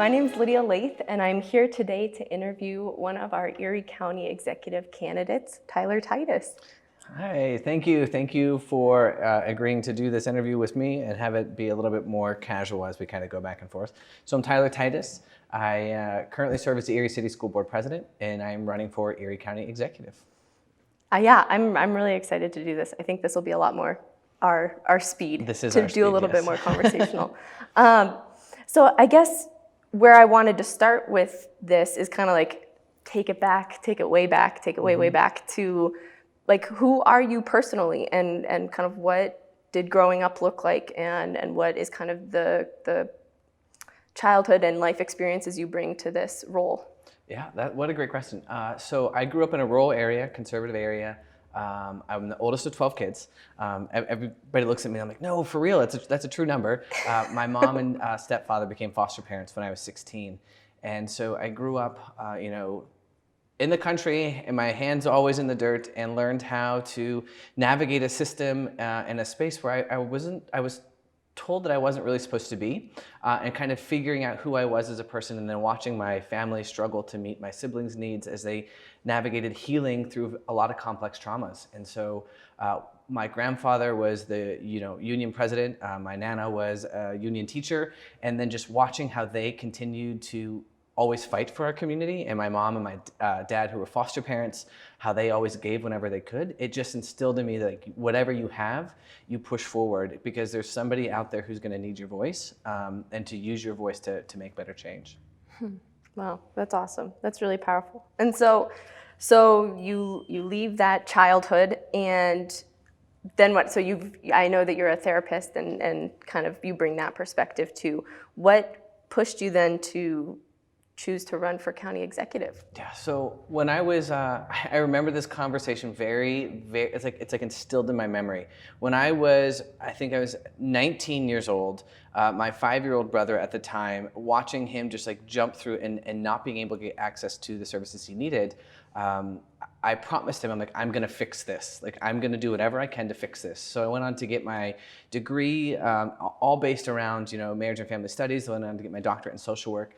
My name's Lydia Lath, and I'm here today to interview one of our Erie County Executive candidates, Tyler Titus. Hi, thank you. Thank you for agreeing to do this interview with me and have it be a little bit more casual as we kind of go back and forth. So I'm Tyler Titus. I currently serve as the Erie City School Board President, and I'm running for Erie County Executive. Yeah, I'm really excited to do this. I think this will be a lot more our speed. This is to our do a speed, little yes. bit more conversational. So I guess where I wanted to start with this is kind of like take it way back to like, who are you personally, and kind of what did growing up look like, and what is kind of the childhood and life experiences you bring to this role? Yeah, what a great question. So I grew up in a rural area, conservative area. I'm the oldest of 12 kids. Everybody looks at me, I'm like, no, for real, that's a true number. My mom and stepfather became foster parents when I was 16. And so I grew up, in the country, and my hands always in the dirt, and learned how to navigate a system in a space where I was told that I wasn't really supposed to be, and kind of figuring out who I was as a person, and then watching my family struggle to meet my siblings' needs as they navigated healing through a lot of complex traumas. And so my grandfather was the union president, my nana was a union teacher, and then just watching how they continued to always fight for our community, and my mom and my dad, who were foster parents, how they always gave whenever they could. It just instilled in me that, like, whatever you have, you push forward, because there's somebody out there who's going to need your voice, and to use your voice to make better change. Wow, that's awesome. That's really powerful. And so you leave that childhood, and then what? So I know that you're a therapist, and kind of you bring that perspective too. What pushed you then to choose to run for county executive? Yeah, so when I was, I remember this conversation very, it's like instilled in my memory. When I think I was 19 years old, my 5-year-old brother at the time, watching him just like jump through and not being able to get access to the services he needed, I promised him, I'm like, I'm gonna fix this. Like, I'm gonna do whatever I can to fix this. So I went on to get my degree, all based around, marriage and family studies. I went on to get my doctorate in social work.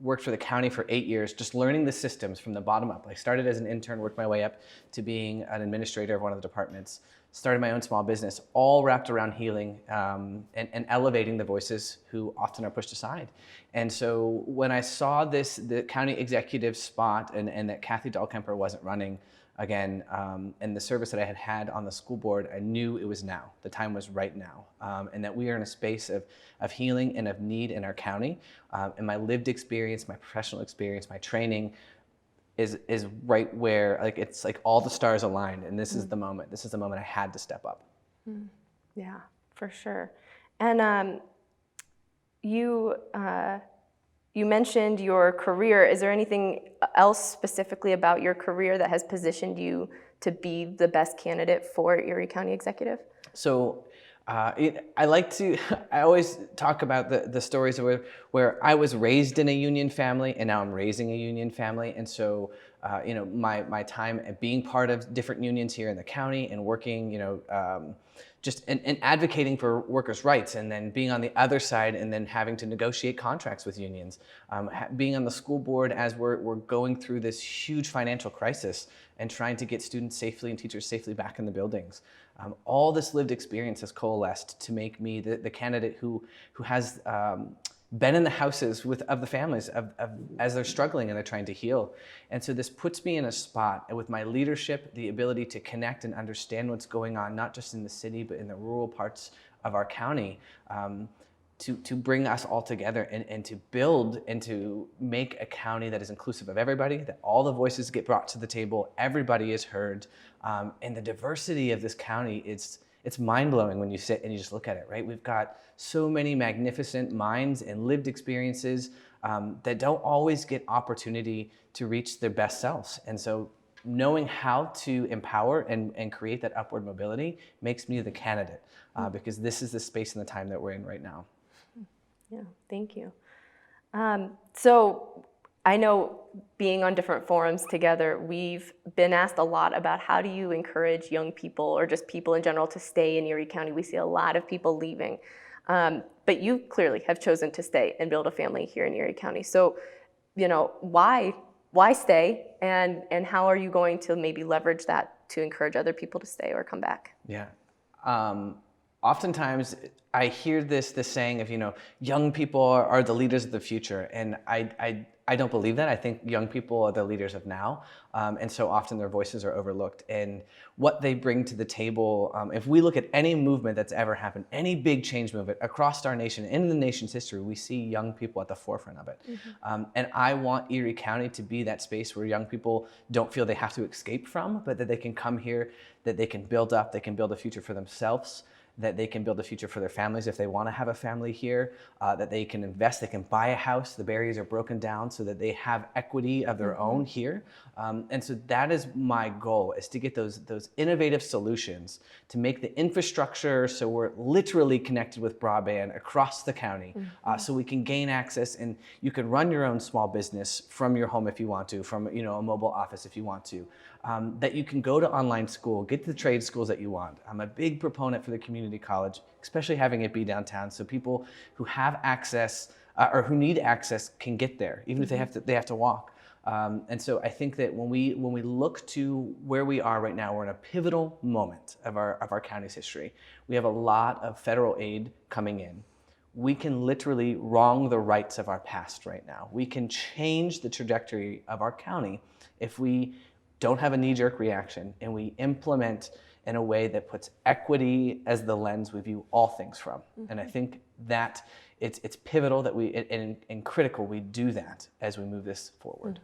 Worked for the county for 8 years, just learning the systems from the bottom up. I started as an intern, worked my way up to being an administrator of one of the departments, started my own small business, all wrapped around healing and elevating the voices who often are pushed aside. And so when I saw the county executive spot, and that Kathy Dahlkemper wasn't running again, and the service that I had on the school board, I knew it was now. The time was right now, and that we are in a space of healing and of need in our county. And my lived experience, my professional experience, my training is right where, like, it's like all the stars aligned, and this is the moment. This is the moment I had to step up. Yeah, for sure. And you mentioned your career. Is there anything else specifically about your career that has positioned you to be the best candidate for Erie County Executive? So I always talk about the stories where I was raised in a union family, and now I'm raising a union family. And so, my time at being part of different unions here in the county, and working, just and advocating for workers' rights, and then being on the other side, and then having to negotiate contracts with unions, being on the school board as we're going through this huge financial crisis, and trying to get students safely and teachers safely back in the buildings. All this lived experience has coalesced to make me the candidate who has been in the houses of the families as they're struggling and they're trying to heal. And so this puts me in a spot with my leadership, the ability to connect and understand what's going on, not just in the city, but in the rural parts of our county, to bring us all together and to build and to make a county that is inclusive of everybody, that all the voices get brought to the table, everybody is heard. And the diversity of this county, it's mind-blowing when you sit and you just look at it, right? We've got so many magnificent minds and lived experiences that don't always get opportunity to reach their best selves. And so knowing how to empower and create that upward mobility makes me the candidate, because this is the space and the time that we're in right now. Yeah, thank you. So I know, being on different forums together, we've been asked a lot about how do you encourage young people, or just people in general, to stay in Erie County. We see a lot of people leaving. But you clearly have chosen to stay and build a family here in Erie County. So, why stay, and how are you going to maybe leverage that to encourage other people to stay or come back? Yeah. Oftentimes I hear this saying of, young people are the leaders of the future. And I don't believe that. I think young people are the leaders of now. And so often their voices are overlooked. And what they bring to the table, if we look at any movement that's ever happened, any big change movement across our nation, in the nation's history, we see young people at the forefront of it. And I want Erie County to be that space where young people don't feel they have to escape from, but that they can come here, that they can build up, they can build a future for themselves, that they can build a future for their families if they want to have a family here, that they can invest, they can buy a house. The barriers are broken down so that they have equity of their own here. And so that is my goal, is to get those innovative solutions to make the infrastructure so we're literally connected with broadband across the county, so we can gain access, and you can run your own small business from your home if you want to, from a mobile office if you want to, that you can go to online school, get to the trade schools that you want. I'm a big proponent for the community college, especially having it be downtown, so people who have access or who need access can get there, even if they have to walk. And so I think that when we look to where we are right now, we're in a pivotal moment of our county's history. We have a lot of federal aid coming in. We can literally wrong the rights of our past right now. We can change the trajectory of our county if we don't have a knee-jerk reaction and we implement in a way that puts equity as the lens we view all things from. And I think that it's pivotal that and critical we do that as we move this forward.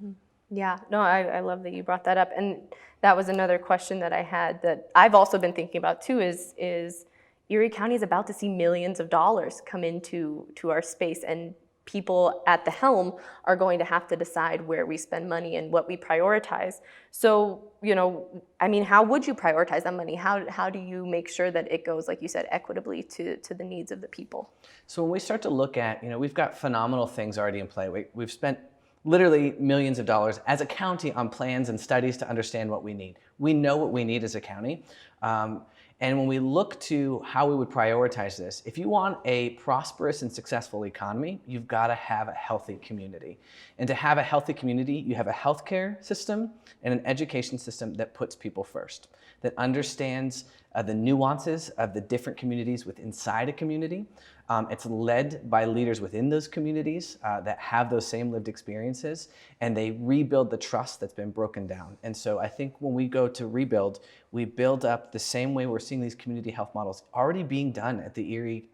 Yeah, no, I love that you brought that up. And that was another question that I had that I've also been thinking about too, is Erie County is about to see millions of dollars come into our space, and people at the helm are going to have to decide where we spend money and what we prioritize. So, how would you prioritize that money? How do you make sure that it goes, like you said, equitably to the needs of the people? So when we start to look at, we've got phenomenal things already in play. We've spent literally millions of dollars as a county on plans and studies to understand what we need. We know what we need as a county. And when we look to how we would prioritize this, if you want a prosperous and successful economy, you've got to have a healthy community. And to have a healthy community, you have a healthcare system and an education system that puts people first, that understands the nuances of the different communities inside a community. It's led by leaders within those communities that have those same lived experiences, and they rebuild the trust that's been broken down. And so I think when we go to rebuild, we build up the same way we're seeing these community health models already being done at the Erie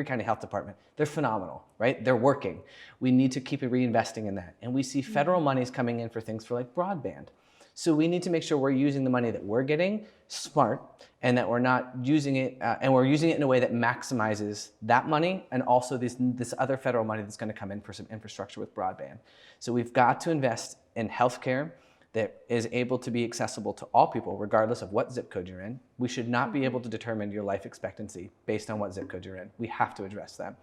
County Health Department. They're phenomenal, right? They're working. We need to keep reinvesting in that. And we see federal monies coming in for things for like broadband. So we need to make sure we're using the money that we're getting smart, and that we're not using it, and we're using it in a way that maximizes that money and also this other federal money that's going to come in for some infrastructure with broadband. So we've got to invest in healthcare that is able to be accessible to all people, regardless of what zip code you're in. We should not be able to determine your life expectancy based on what zip code you're in. We have to address that.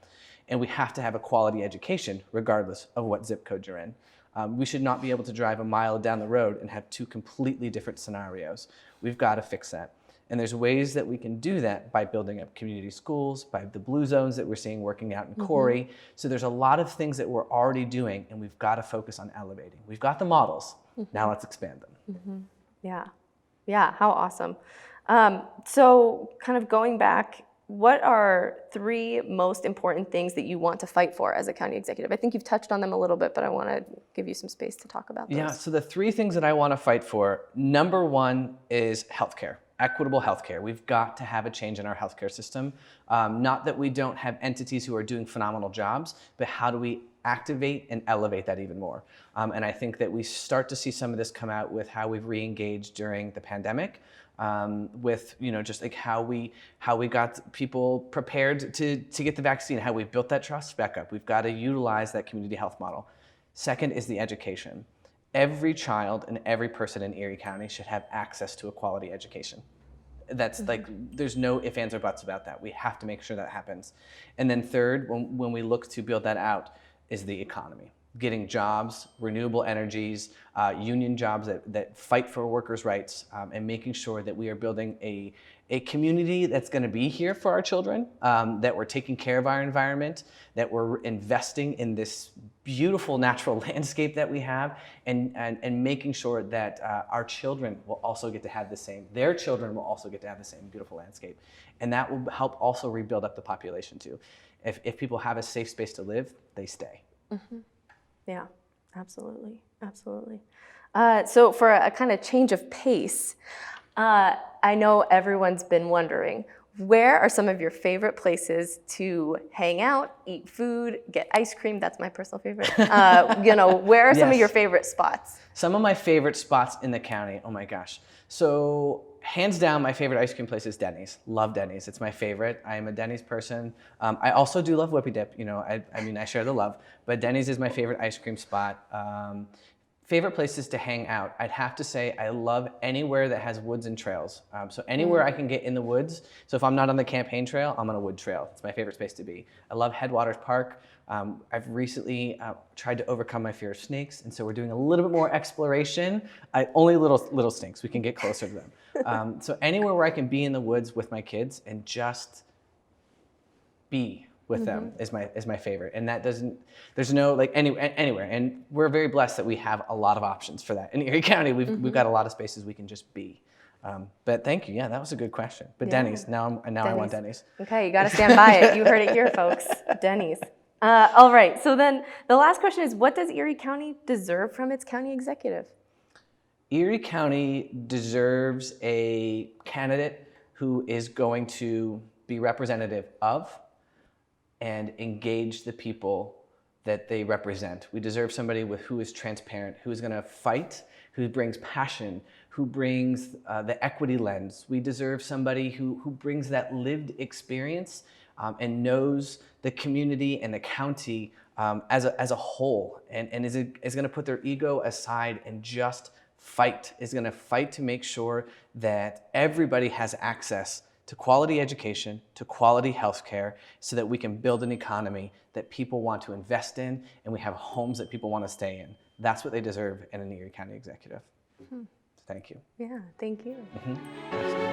And we have to have a quality education, regardless of what zip code you're in. We should not be able to drive a mile down the road and have two completely different scenarios. We've got to fix that. And there's ways that we can do that by building up community schools, by the blue zones that we're seeing working out in Corey. So there's a lot of things that we're already doing, and we've got to focus on elevating. We've got the models. Now let's expand them. Yeah, how awesome. So kind of going back, what are 3 most important things that you want to fight for as a county executive? I think you've touched on them a little bit, but I want to give you some space to talk about those. Yeah, so the 3 things that I want to fight for, number 1 is healthcare, equitable healthcare. We've got to have a change in our healthcare system. Not that we don't have entities who are doing phenomenal jobs, but how do we activate and elevate that even more? And I think that we start to see some of this come out with how we've re-engaged during the pandemic. With just like how we got people prepared to get the vaccine, how we built that trust back up. We've got to utilize that community health model. Second is the education. Every child and every person in Erie County should have access to a quality education. That's like, there's no ifs, ands, or buts about that. We have to make sure that happens. And then third, when we look to build that out, is the economy. getting jobs, renewable energies, union jobs that fight for workers' rights, and making sure that we are building a community that's going to be here for our children, that we're taking care of our environment, that we're investing in this beautiful natural landscape that we have, and making sure that our children will also get to have the same, their children will also get to have the same beautiful landscape. And that will help also rebuild up the population too. If people have a safe space to live, they stay. Mm-hmm. Yeah, absolutely, absolutely. So for a kind of change of pace, I know everyone's been wondering, where are some of your favorite places to hang out, eat food, get ice cream? That's my personal favorite. Where are some of Yes. your favorite spots? Some of my favorite spots in the county, oh my gosh. So hands down, my favorite ice cream place is Denny's. Love Denny's, it's my favorite. I am a Denny's person. I also do love Whippy Dip, I share the love, but Denny's is my favorite ice cream spot. Favorite places to hang out, I'd have to say I love anywhere that has woods and trails. So anywhere I can get in the woods. So if I'm not on the campaign trail, I'm on a wood trail. It's my favorite space to be. I love Headwaters Park. I've recently tried to overcome my fear of snakes, and so we're doing a little bit more exploration. Only little snakes, we can get closer to them. So anywhere where I can be in the woods with my kids and just be with them is my favorite. And that there's no anywhere. And we're very blessed that we have a lot of options for that. In Erie County, we've got a lot of spaces we can just be. But thank you. Yeah, that was a good question. But yeah. Denny's, now I want Denny's. Okay, you got to stand by it. You heard it here, folks. Denny's. All right, so then the last question is, what does Erie County deserve from its county executive? Erie County deserves a candidate who is going to be representative of and engage the people that they represent. We deserve somebody who is transparent, who is going to fight, who brings passion, who brings the equity lens. We deserve somebody who brings that lived experience and knows the community and the county as a whole, and is going to put their ego aside and just fight, is going to fight to make sure that everybody has access to quality education, to quality healthcare, so that we can build an economy that people want to invest in, and we have homes that people want to stay in. That's what they deserve in an Erie County executive. Thank you. Yeah, thank you. Absolutely.